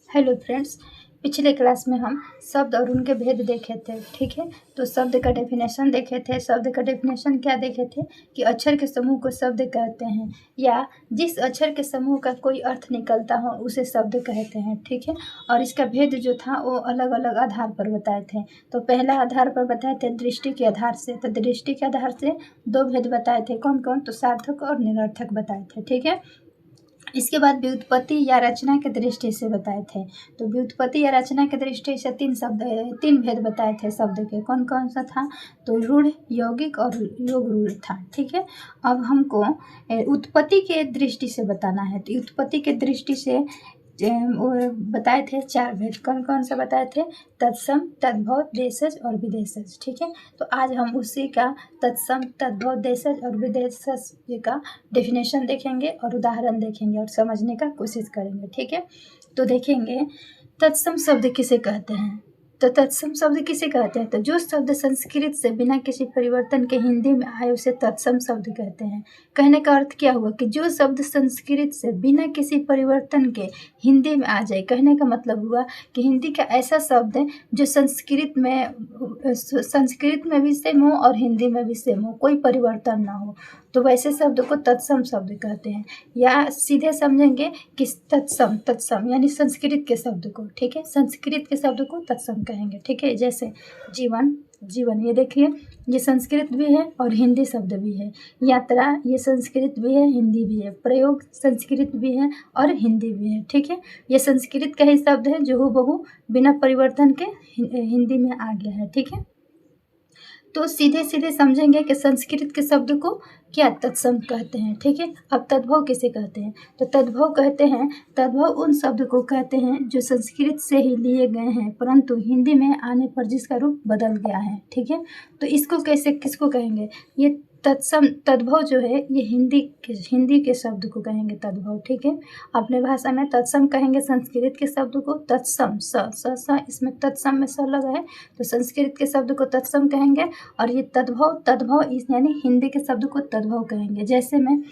Hello friends. पिछले class में हम शब्द और उनके भेद देखे थे। ठीक है, तो शब्द का डेफिनेशन देखे थे। शब्द का डेफिनेशन क्या देखे थे कि अक्षर के समूह को शब्द कहते हैं, या जिस अक्षर के समूह का कोई अर्थ निकलता हो उसे शब्द कहते हैं। ठीक है, और इसका भेद जो था वो अलग अलग आधार पर बताए थे। तो पहला आधार पर बताए थे दृष्टि के आधार से। तो दृष्टि के आधार से दो भेद बताए थे। कौन कौन? तो सार्थक और निरर्थक बताए थे। ठीक है, इसके बाद व्युत्पत्ति या रचना के दृष्टि से बताए थे। तो व्युत्पत्ति या रचना के दृष्टि से तीन भेद बताए थे शब्द के। कौन कौन सा था? तो रूढ़, यौगिक और योग रूढ़ था। ठीक है, अब हमको उत्पत्ति के दृष्टि से बताना है। तो उत्पत्ति के दृष्टि से वो बताए थे चार भेद। कौन कौन सा बताए थे? तत्सम, तद्भव, देशज और विदेशज। ठीक है, तो आज हम उसी का तत्सम, तद्भव, देशज और विदेशज का डेफिनेशन देखेंगे और उदाहरण देखेंगे और समझने का कोशिश करेंगे। ठीक है, तो देखेंगे तत्सम शब्द किसे कहते हैं। तो तत्सम शब्द किसे कहते हैं? तो जो शब्द संस्कृत से बिना किसी परिवर्तन के हिंदी में आए उसे तत्सम शब्द कहते हैं। कहने का अर्थ क्या हुआ कि जो शब्द संस्कृत से बिना किसी परिवर्तन के हिंदी में आ जाए। कहने का मतलब हुआ कि हिंदी का ऐसा शब्द है जो संस्कृत में भी सेम हो और हिंदी में भी सेम हो, कोई परिवर्तन ना हो, तो वैसे शब्द को तत्सम शब्द कहते हैं। या सीधे समझेंगे कि तत्सम यानी संस्कृत के शब्द को। ठीक है, संस्कृत के शब्द को तत्सम कहेंगे। ठीक है, जैसे जीवन, ये देखिए ये संस्कृत भी है और हिंदी शब्द भी है। यात्रा ये संस्कृत भी है, हिंदी भी है। प्रयोग संस्कृत भी है और हिंदी भी है। ठीक है, ये संस्कृत का ही शब्द है जो हूबहू बिना परिवर्तन के हिंदी में आ गया है। ठीक है, तो सीधे सीधे समझेंगे कि संस्कृत के शब्द को क्या तत्सम कहते हैं। ठीक है, अब तद्भव किसे कहते हैं? तो तद्भव कहते हैं, तद्भव उन शब्द को कहते हैं जो संस्कृत से ही लिए गए हैं परंतु हिंदी में आने पर जिसका रूप बदल गया है। ठीक है, तो इसको किसको कहेंगे? ये तत्सम, तद्भव जो है ये हिंदी के शब्द को कहेंगे तद्भव। ठीक है, अपने भाषा में तत्सम कहेंगे संस्कृत के शब्द को। तत्सम स इसमें तत्सम में स लगा है, तो संस्कृत के शब्द को तत्सम कहेंगे और ये तद्भव यानी हिंदी के शब्द को तद्भव कहेंगे। जैसे में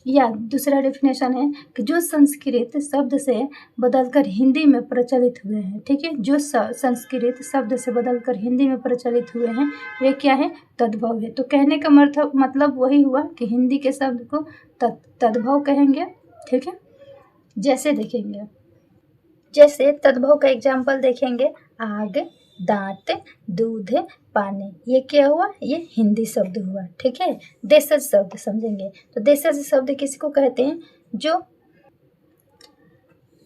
या दूसरा डेफिनेशन है कि जो संस्कृत शब्द से बदलकर हिंदी में प्रचलित हुए हैं। ठीक है, जो संस्कृत शब्द से बदलकर हिंदी में प्रचलित हुए हैं वे क्या है? तद्भव है। तो कहने का मतलब वही हुआ कि हिंदी के शब्द को तद्भव कहेंगे। ठीक है, जैसे देखेंगे, जैसे तद्भव का एग्जाम्पल देखेंगे, आग, दांत, दूध, पानी, ये क्या हुआ? ये हिंदी शब्द हुआ। ठीक है, देशज शब्द समझेंगे। तो देशज शब्द किसको कहते हैं?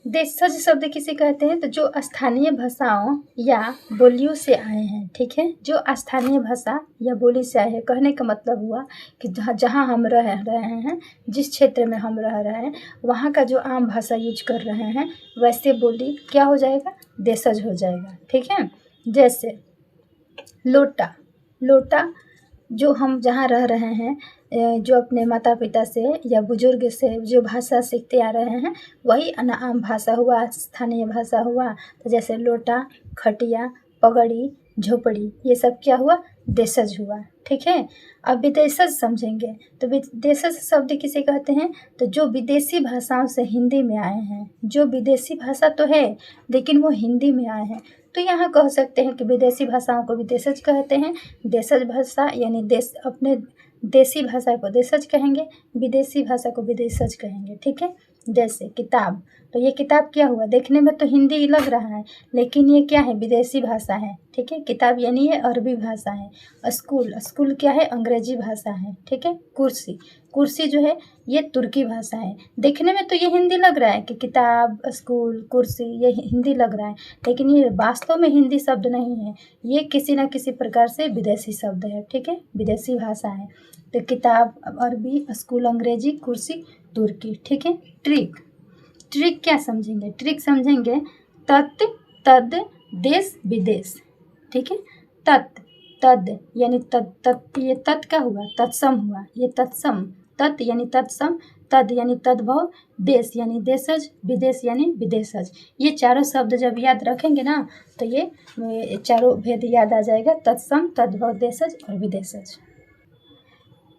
देशज शब्द किसे कहते हैं? तो जो स्थानीय भाषाओं या बोलियों से आए हैं। ठीक है, जो स्थानीय भाषा या बोली से आए हैं। कहने का मतलब हुआ कि जहाँ हम रह रहे हैं, जिस क्षेत्र में हम रह रहे हैं, वहाँ का जो आम भाषा यूज कर रहे हैं वैसे बोली क्या हो जाएगा? देशज हो जाएगा। ठीक है, जैसे लोटा जो हम जहाँ रह रहे हैं, जो अपने माता पिता से या बुजुर्ग से जो भाषा सीखते आ रहे हैं वही आम भाषा हुआ, स्थानीय भाषा हुआ। तो जैसे लोटा, खटिया, पगड़ी, झोपड़ी, ये सब क्या हुआ? देशज हुआ। ठीक है, अब विदेशज समझेंगे। तो विदेशज शब्द किसे कहते हैं? तो जो विदेशी भाषाओं से हिंदी में आए हैं। जो विदेशी भाषा तो है लेकिन वो हिंदी में आए हैं, तो यहाँ कह सकते हैं कि विदेशी भाषाओं को विदेशज कहते हैं। देशज भाषा यानी अपने देसी भाषा को देशज कहेंगे, विदेशी भाषा को विदेशज कहेंगे। ठीक है, जैसे किताब, तो ये किताब क्या हुआ? देखने में तो हिंदी लग रहा है लेकिन ये क्या है? विदेशी भाषा है। ठीक है, किताब यानी ये अरबी भाषा है। स्कूल क्या है? अंग्रेजी भाषा है। ठीक है, कुर्सी जो है ये तुर्की भाषा है। देखने में तो ये हिंदी लग रहा है कि किताब, स्कूल, कुर्सी ये हिंदी लग रहा है, लेकिन ये वास्तव में हिंदी शब्द नहीं है, ये किसी न किसी प्रकार से विदेशी शब्द है। ठीक है, विदेशी भाषा है। तो किताब अरबी, स्कूल अंग्रेजी, कुर्सी तुर्की। ठीक है, ट्रिक क्या समझेंगे? ट्रिक समझेंगे तत्, तद, देश, विदेश। ठीक है, तद यानी तत्, ये तत् का हुआ? तत्सम हुआ। ये तत्सम, तत् यानी तत्सम, तद यानी तद्भव, देश यानी देशज, विदेश यानी विदेशज। ये चारों शब्द जब याद रखेंगे ना तो ये चारों भेद याद आ जाएगा, तत्सम, तद्भव, देशज और विदेशज।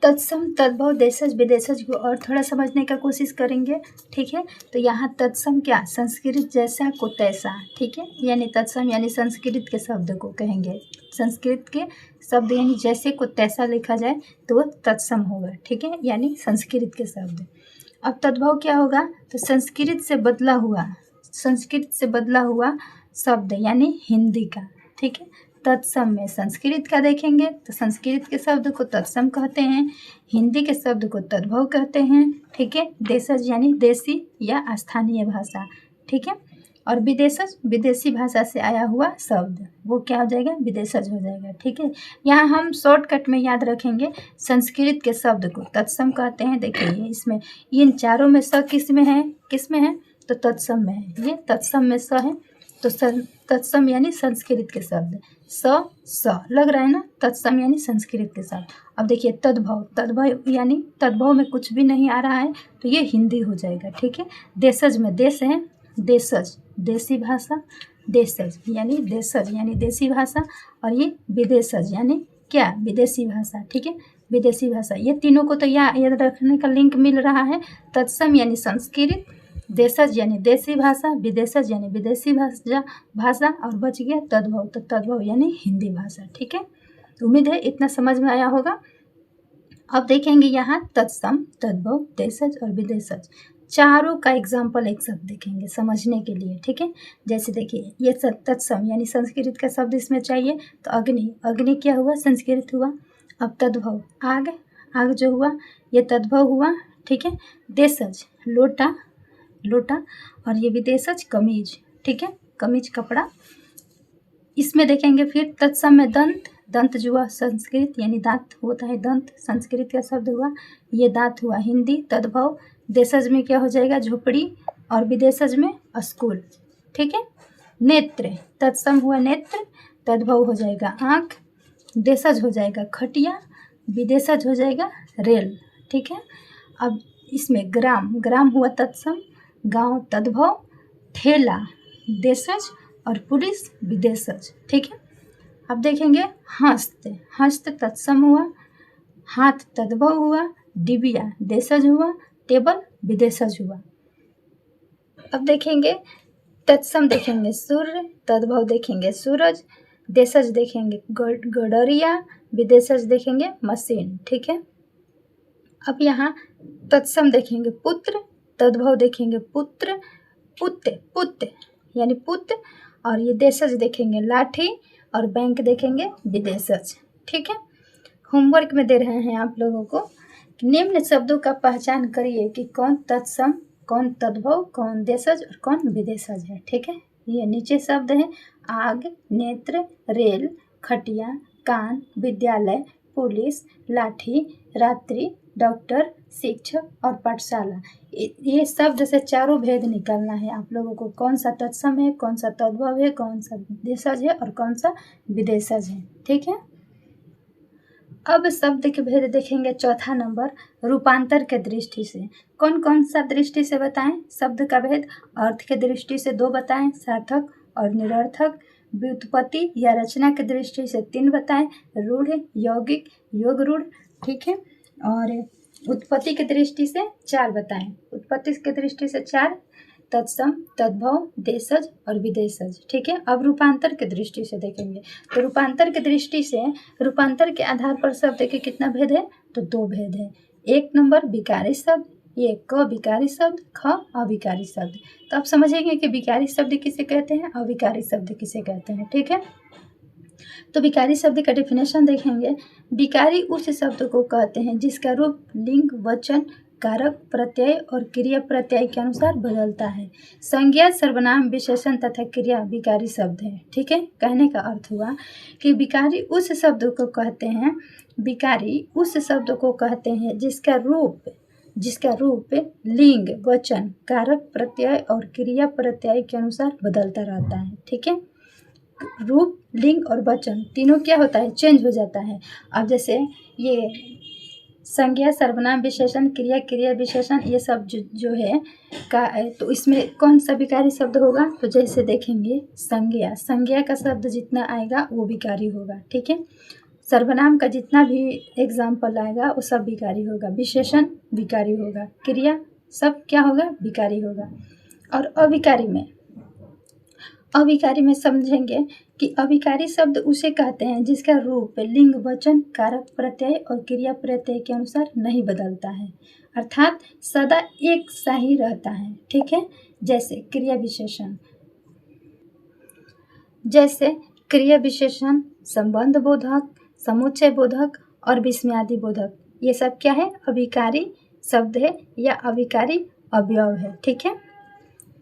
तत्सम तद्भव देशज विदेशज को और थोड़ा समझने का कोशिश करेंगे, ठीक है। तो यहाँ तत्सम क्या, संस्कृत जैसा को तैसा, ठीक है, यानी तत्सम यानी संस्कृत के शब्द को कहेंगे, संस्कृत के शब्द यानी जैसे को तैसा लिखा जाए तो वो तत्सम होगा, ठीक है, यानी संस्कृत के शब्द। अब तद्भव क्या होगा, तो संस्कृत से बदला हुआ शब्द यानी हिंदी का, ठीक है। तत्सम में संस्कृत का देखेंगे तो संस्कृत के शब्द को तत्सम कहते हैं, हिंदी के शब्द को तद्भव कहते हैं, ठीक है। देशज यानी देसी या स्थानीय भाषा, ठीक है। और विदेशज विदेशी भाषा से आया हुआ शब्द, वो क्या हो जाएगा, विदेशज हो जाएगा, ठीक है। यहाँ हम शॉर्टकट में याद रखेंगे, संस्कृत के शब्द को तत्सम कहते हैं। देखिए इसमें इन चारों में स किस में है, तो तत्सम में है, ये तत्सम में स है, तो तत्सम यानी संस्कृत के शब्द, स लग रहा है ना, तत्सम यानी संस्कृत के शब्द। अब देखिए तद्भव यानी तद्भव में कुछ भी नहीं आ रहा है तो ये हिंदी हो जाएगा, ठीक है। देशज में देश है, देशज देसी भाषा, देशज यानी देसी भाषा, और ये विदेशज यानी क्या, विदेशी भाषा, ठीक है, विदेशी भाषा। ये तीनों को तो याद रखने का लिंक मिल रहा है। तत्सम यानी संस्कृत, देशज यानी देसी भाषा, विदेशज यानी विदेशी भाषा और बच गया तद्भव, तो तद्भव यानी हिंदी भाषा, ठीक है। उम्मीद है इतना समझ में आया होगा। अब देखेंगे यहाँ तत्सम, तद्भव, देशज और विदेशज, चारों का एग्जाम्पल एक साथ देखेंगे समझने के लिए, ठीक है। जैसे देखिए ये तत्सम यानी संस्कृत का शब्द इसमें चाहिए, तो अग्नि क्या हुआ, संस्कृत हुआ। अब तद्भव आग जो हुआ ये तद्भव हुआ, ठीक है। देशज लोटा और ये विदेशज कमीज, ठीक है, कमीज कपड़ा। इसमें देखेंगे फिर तत्सम में दंत जो हुआ संस्कृत यानी दांत होता है, दंत संस्कृत का शब्द हुआ, ये दांत हुआ हिंदी, तद्भव। देशज में क्या हो जाएगा, झोपड़ी, और विदेशज में स्कूल, ठीक है। नेत्र तत्सम हुआ नेत्र, तद्भव हो जाएगा आँख, देशज हो जाएगा खटिया, विदेशज हो जाएगा रेल, ठीक है। अब इसमें ग्राम हुआ तत्सम, गांव तद्भव, ठेला देशज और पुलिस विदेशज, ठीक है। अब देखेंगे हस्त तत्सम हुआ, हाथ तद्भव हुआ, डिबिया देशज हुआ, टेबल विदेशज हुआ। अब देखेंगे तत्सम देखेंगे सूर्य, तद्भव देखेंगे सूरज, देशज देखेंगे गडरिया, विदेशज देखेंगे मशीन, ठीक है। अब यहाँ तत्सम देखेंगे पुत्र, तद्भव देखेंगे पुत्र यानी पुत्र, और ये देशज देखेंगे लाठी, और बैंक देखेंगे विदेशज, ठीक है। होमवर्क में दे रहे हैं आप लोगों को, निम्न शब्दों का पहचान करिए कि कौन तत्सम, कौन तद्भव, कौन देशज और कौन विदेशज है, ठीक है। ये नीचे शब्द हैं, आग, नेत्र, रेल, खटिया, कान, विद्यालय, पुलिस, लाठी, रात्रि, डॉक्टर, शिक्षक और पाठशाला। ये शब्द से चारों भेद निकालना है आप लोगों को, कौन सा तत्सम है, कौन सा तद्भव है, कौन सा देशज है और कौन सा विदेशज है, ठीक है। अब शब्द के भेद देखेंगे। चौथा नंबर, रूपांतर के दृष्टि से कौन कौन सा दृष्टि से बताएं शब्द का भेद। अर्थ के दृष्टि से 2 बताएं, सार्थक और निरर्थक। व्युत्पत्ति या रचना के दृष्टि से 3 बताएं, रूढ़, यौगिक, योग रूढ़, ठीक है। और उत्पत्ति की दृष्टि से 4 बताएं। उत्पत्ति की दृष्टि से 4, तत्सम, तद्भव, देशज और विदेशज, ठीक है। अब रूपांतर के दृष्टि से देखेंगे, तो रूपांतर के दृष्टि से रूपांतर के आधार पर शब्द के कितना भेद है, तो 2 भेद है। 1 नंबर विकारी शब्द, ये क विकारी शब्द, ख अविकारी शब्द। तो आप समझेंगे कि विकारी शब्द किसे कहते हैं, अविकारी शब्द किसे कहते हैं, ठीक है। तो विकारी शब्द का डेफिनेशन देखेंगे। विकारी उस शब्द को कहते हैं जिसका रूप लिंग, वचन, कारक, प्रत्यय और क्रिया प्रत्यय के अनुसार बदलता है। संज्ञा, सर्वनाम, विशेषण तथा क्रिया विकारी शब्द है, ठीक है। कहने का अर्थ हुआ कि विकारी उस शब्द को कहते हैं, विकारी उस शब्द को कहते हैं जिसका रूप लिंग, वचन, कारक, प्रत्यय और क्रिया प्रत्यय के अनुसार बदलता रहता है, ठीक है। रूप, लिंग और वचन तीनों क्या होता है, चेंज हो जाता है। अब जैसे ये संज्ञा, सर्वनाम, विशेषण, क्रिया विशेषण, ये सब जो है का, तो इसमें कौन सा विकारी शब्द होगा, तो जैसे देखेंगे संज्ञा का शब्द जितना आएगा वो विकारी होगा, ठीक है। सर्वनाम का जितना भी एग्जाम्पल आएगा वो सब विकारी होगा, विशेषण विकारी होगा, क्रिया सब क्या होगा, विकारी होगा। और अविकारी में समझेंगे कि अविकारी शब्द उसे कहते हैं जिसका रूप लिंग, वचन, कारक प्रत्यय और क्रिया प्रत्यय के अनुसार नहीं बदलता है, अर्थात सदा एक सा ही रहता है। ठीक है, जैसे क्रिया विशेषण, संबंध बोधक, समुच्चय बोधक और विस्मयादि बोधक, ये सब क्या है, अविकारी शब्द है या अविकारी अवयव है। ठीक है,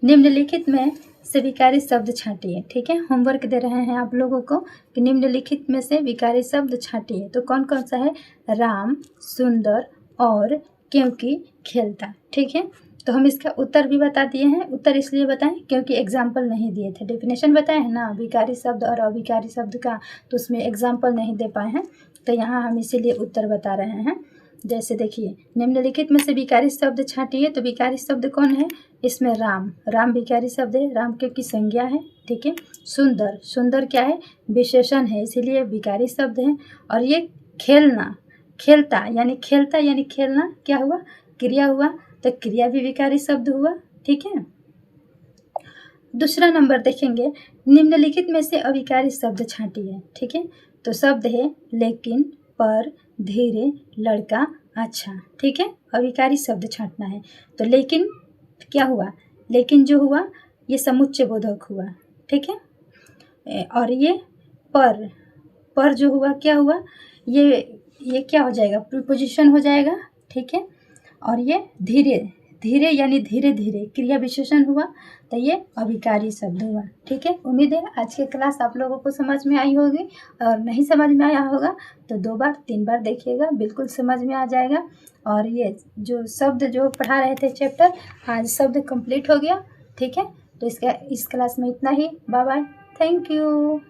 निम्नलिखित में से विकारी शब्द छांटिए। ठीक है, होमवर्क दे रहे हैं आप लोगों को कि निम्नलिखित में से विकारी शब्द छांटिए। तो कौन कौन सा है, राम, सुंदर और क्योंकि, खेलता। ठीक है, तो हम इसका उत्तर भी बता दिए हैं। उत्तर इसलिए बताएं क्योंकि एग्जाम्पल नहीं दिए थे, डेफिनेशन बताए हैं ना विकारी शब्द और अविकारी शब्द का, तो उसमें एग्जाम्पल नहीं दे पाए हैं, तो यहाँ हम इसीलिए उत्तर बता रहे हैं। जैसे देखिए, निम्नलिखित में से विकारी शब्द छांटिए, तो विकारी शब्द कौन है, इसमें राम विकारी शब्द है, राम क्योंकि संज्ञा है। ठीक है, सुंदर क्या है, विशेषण है, इसीलिए विकारी शब्द है। और ये खेलता यानी खेलना क्या हुआ, क्रिया हुआ, तो क्रिया भी विकारी शब्द हुआ। ठीक है, दूसरा नंबर देखेंगे, निम्नलिखित में से अविकारी शब्द छांटिए। ठीक है, तो शब्द है लेकिन, पर, धीरे, लड़का, अच्छा। ठीक है, अविकारी शब्द छांटना है। तो लेकिन क्या हुआ, लेकिन जो हुआ ये समुच्चय बोधक हुआ। ठीक है, और ये पर जो हुआ क्या हुआ, ये क्या हो जाएगा, प्रीपोजिशन हो जाएगा। ठीक है, और ये धीरे यानी धीरे क्रिया विशेषण हुआ, तो ये अविकारी शब्द हुआ। ठीक है, उम्मीद है आज की क्लास आप लोगों को समझ में आई होगी, और नहीं समझ में आया होगा तो 2 बार 3 बार देखिएगा, बिल्कुल समझ में आ जाएगा। और ये जो शब्द जो पढ़ा रहे थे चैप्टर, आज शब्द कंप्लीट हो गया। ठीक है, तो इस क्लास में इतना ही। Bye bye, thank you.